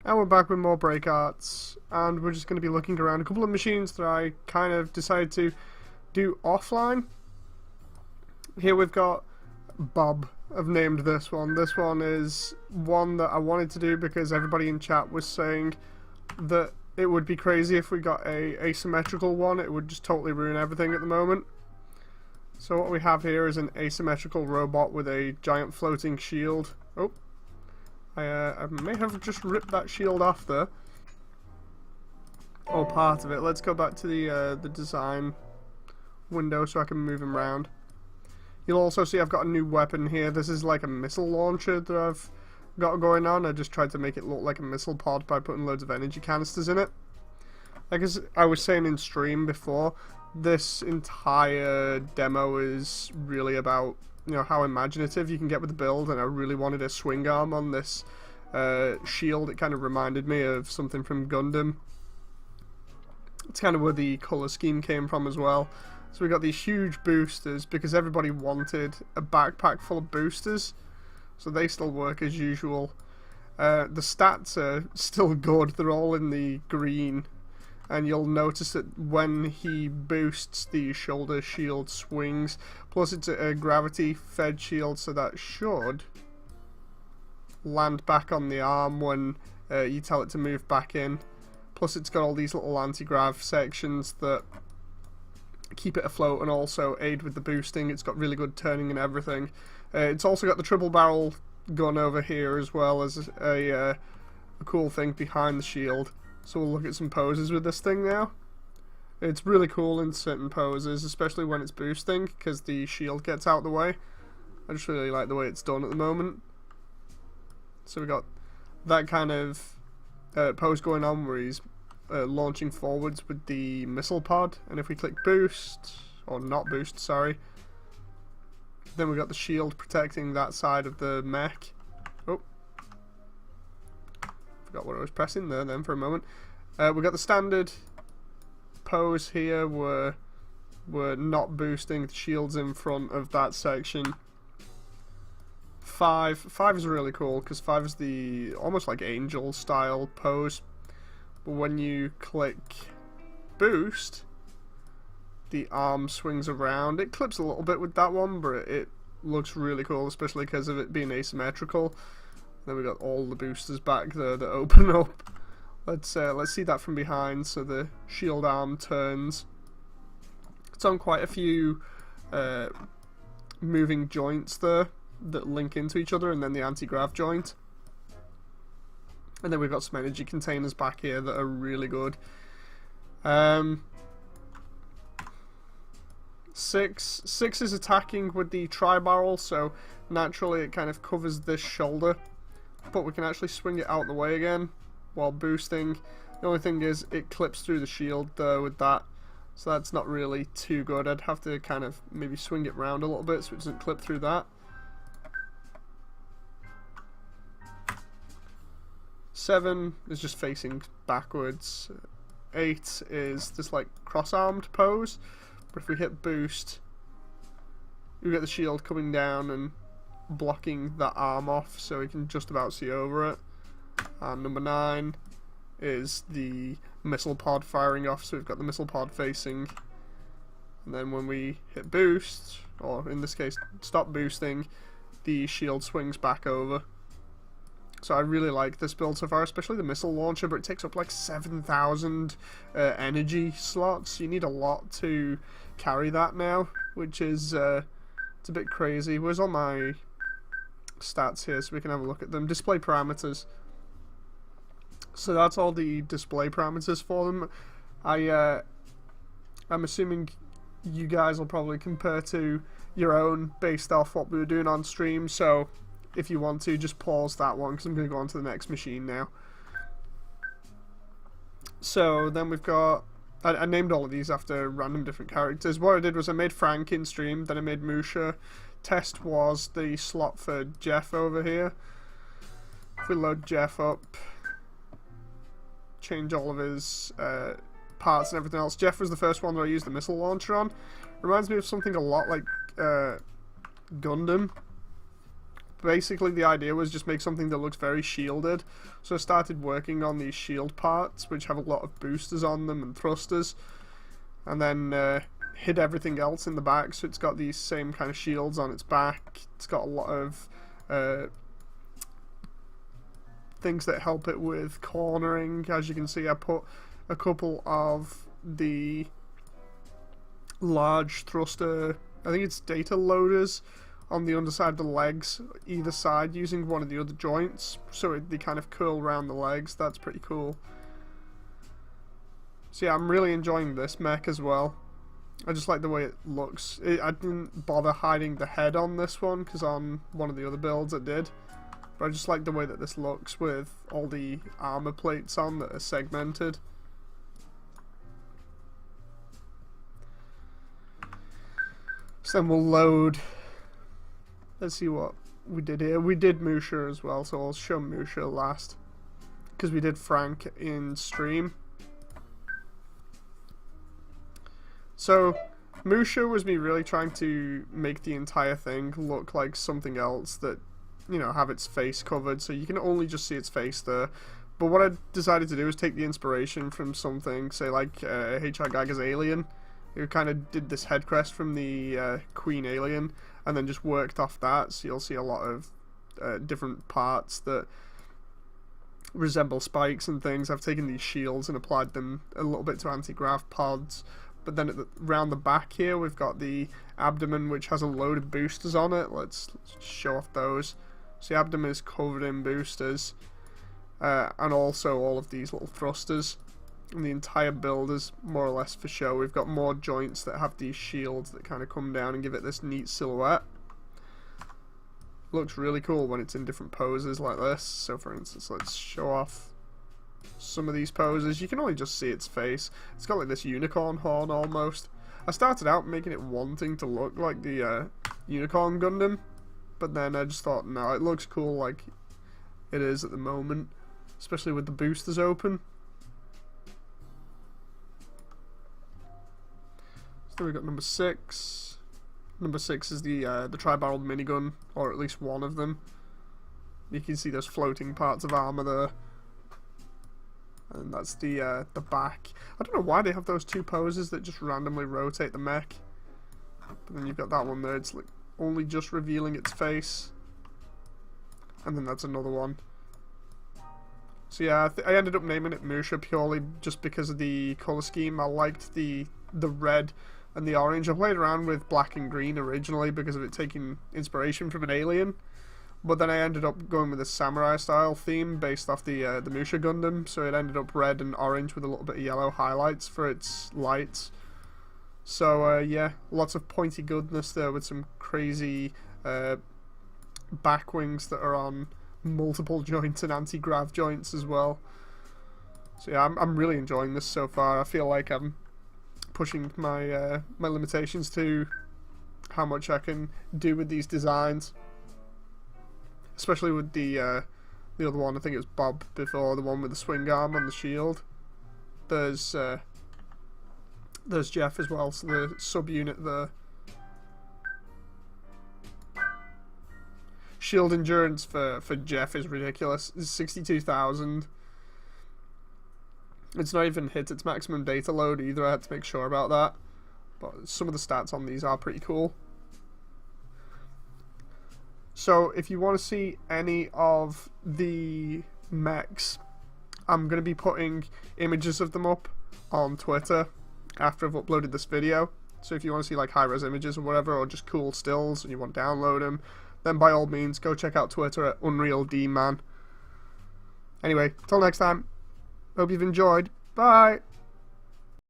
And we're back with more Breakarts, and we're just going to be looking around a couple of machines that I kind of decided to do offline. Here we've got Bob. I've named this one. This one is one that I wanted to do because everybody in chat was saying that it would be crazy if we got a asymmetrical one. It would just totally ruin everything at the moment. So what we have here is an asymmetrical robot with a giant floating shield. Oh. I may have just ripped that shield off there. Or part of it. Let's go back to the design window so I can move him around. You'll also see I've got a new weapon here. This is like a missile launcher that I've got going on. I just tried to make it look like a missile pod by putting loads of energy canisters in it. Like as I was saying in stream before, this entire demo is really about, you know, how imaginative you can get with the build, and I really wanted a swing arm on this shield. It kind of reminded me of something from Gundam. It's kind of where the colour scheme came from as well. So we got these huge boosters because everybody wanted a backpack full of boosters, so they still work as usual. The stats are still good, they're all in the green, and you'll notice that when he boosts, the shoulder shield swings. Plus it's a gravity fed shield, so that should land back on the arm when you tell it to move back in. Plus it's got all these little anti-grav sections that keep it afloat and also aid with the boosting. It's got really good turning and everything. It's also got the triple barrel gun over here as well as a cool thing behind the shield. So we'll look at some poses with this thing now. It's really cool in certain poses, especially when it's boosting, because the shield gets out of the way. I just really like the way it's done at the moment. So we got that kind of pose going on where he's launching forwards with the missile pod, and if we click boost, or not boost, sorry, then we got the shield protecting that side of the mech. Oh, forgot what I was pressing there then for a moment. We got the standard pose here where we're not boosting, the shield's in front of that section. 5 is really cool because 5 is the almost like angel style pose. But when you click boost, the arm swings around. It clips a little bit with that one, but it looks really cool, especially because of it being asymmetrical. Then we got all the boosters back there that open up. Let's see that from behind. So the shield arm turns. It's on quite a few moving joints there that link into each other, and then the anti-grav joint. And then we've got some energy containers back here that are really good. 6 is attacking with the tri-barrel, so naturally it kind of covers this shoulder. But we can actually swing it out the way again while boosting. The only thing is it clips through the shield though with that, so that's not really too good. I'd have to kind of maybe swing it round a little bit so it doesn't clip through that. 7 is just facing backwards. 8 is this like cross-armed pose, but if we hit boost, we get the shield coming down and blocking that arm off so we can just about see over it. And number 9 is the missile pod firing off, so we've got the missile pod facing, and then when we hit boost, or in this case stop boosting, the shield swings back over. So I really like this build so far, especially the missile launcher, but it takes up like 7,000 energy slots. You need a lot to carry that now, which is it's a bit crazy. Where's all my stats here so we can have a look at them? Display parameters. So that's all the display parameters for them. I'm assuming you guys will probably compare to your own based off what we were doing on stream, so if you want to, just pause that one because I'm going to go on to the next machine now. So then we've got, I named all of these after random different characters. What I did was I made Frank in stream, then I made Musha. Test was the slot for Jeff over here. If we load Jeff up, change all of his parts and everything else. Jeff was the first one that I used the missile launcher on. Reminds me of something a lot like Gundam. basically the idea was just make something that looks very shielded. So I started working on these shield parts, which have a lot of boosters on them and thrusters, and then hid everything else in the back, so it's got these same kind of shields on its back. It's got a lot of things that help it with cornering. As you can see, I put a couple of the large thruster, I think it's data loaders, on the underside of the legs, either side, using one of the other joints, so they kind of curl around the legs. That's pretty cool. So yeah, I'm really enjoying this mech as well. I just like the way it looks. I didn't bother hiding the head on this one, because on one of the other builds I did. But I just like the way that this looks with all the armor plates on that are segmented. So then we'll load. Let's see what we did here. We did Musha as well, so I'll show Musha last, because we did Frank in stream. So Musha was me really trying to make the entire thing look like something else, that, you know, have its face covered, so you can only just see its face there. But what I decided to do is take the inspiration from something, say like H.R. Giger's Alien, who kind of did this head crest from the Queen Alien, and then just worked off that. So you'll see a lot of different parts that resemble spikes and things. I've taken these shields and applied them a little bit to anti-grav pods. But then around the back here, we've got the abdomen, which has a load of boosters on it. Let's show off those. So the abdomen is covered in boosters, and also all of these little thrusters. And the entire build is more or less for show. We've got more joints that have these shields that kind of come down and give it this neat silhouette. Looks really cool when it's in different poses like this. So for instance, let's show off some of these poses. You can only just see its face. It's got like this unicorn horn almost. I started out making it wanting to look like the Unicorn Gundam, but then I just thought, no, it looks cool like it is at the moment, especially with the boosters open. So we've got number 6. Number 6 is the tri-barreled minigun, or at least one of them. You can see those floating parts of armor there. And that's the back. I don't know why they have those two poses that just randomly rotate the mech. But then you've got that one there, it's like only just revealing its face. And then that's another one. So yeah, I ended up naming it Musha purely just because of the colour scheme. I liked the red and the orange. I played around with black and green originally because of it taking inspiration from an Alien. But then I ended up going with a samurai style theme based off the Musha Gundam, so it ended up red and orange with a little bit of yellow highlights for its lights. So yeah, lots of pointy goodness there with some crazy back wings that are on multiple joints and anti-grav joints as well. So yeah, I'm really enjoying this so far. I feel like I'm pushing my my limitations to how much I can do with these designs. Especially with the other one, I think it was Bob before, the one with the swing arm on the shield. There's Jeff as well, so the subunit there. Shield endurance for Jeff is ridiculous. It's 62,000. It's not even hit its maximum data load either, I had to make sure about that. But some of the stats on these are pretty cool. So if you want to see any of the mechs, I'm going to be putting images of them up on Twitter after I've uploaded this video. So if you want to see like high-res images or whatever, or just cool stills and you want to download them, then by all means go check out Twitter at UnrealDman. Anyway, till next time, hope you've enjoyed. Bye!